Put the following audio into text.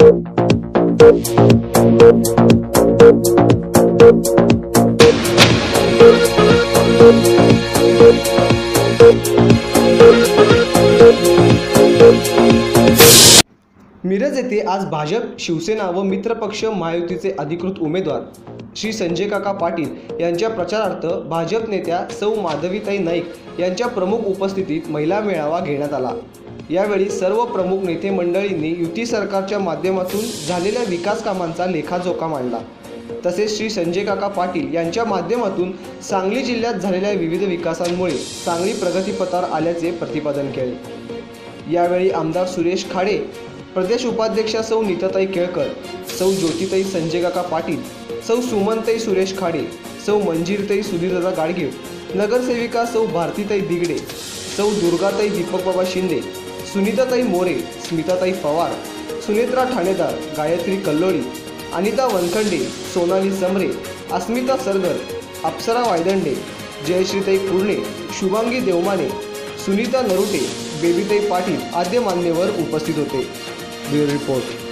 मिरज येथे आज भाजप, शिवसेना व मित्रपक्ष महायुतीचे अधिकृत उमेदवार श्री संजय काका पाटील यांच्या प्रचारार्थ भाजप नेत्या सौ माधवीताई नाईक यांच्या प्रमुख उपस्थितीत महिला मेळावा घेण्यात आला। यावेळी सर्व प्रमुख नेते मंडळींनी युती सरकारच्या माध्यमातून झालेल्या विकास कामांचा लेखाजोखा मांडला। तसेच श्री संजय काका पाटील यांच्या माध्यमातून सांगली जिल्ह्यात झालेल्या विविध विकासांमुळे सांगली प्रगतीपथावर आल्याचे प्रतिपादन केले। यावेळी आमदार सुरेश खाडे, प्रदेश उपाध्यक्षा सौ नीताताई केळकर, सौ ज्योतिताई संजय काका पाटील, सौ सुमनताई सुरेश खाडे, सौ मंजिरताई सुधीरदादा गाडगीळ, नगरसेविका सौ भारतीताई दिगडे, सौ दुर्गाताई दीपक बाबा शिंदे, सुनीताताई मोरे, स्मिताताई पवार, सुनेत्रा ठाणेदार, गायत्री कल्लोळी, अनिता वनखंडे, सोनाली समरे, अस्मिता सरगर, अप्सरा वायदंडे, जयश्रीताई कुर्णे, शुभांगी देवमाने, सुनीता नरुटे, बेबीताई पाटील आदी मान्यवर उपस्थित होते। Bureau report.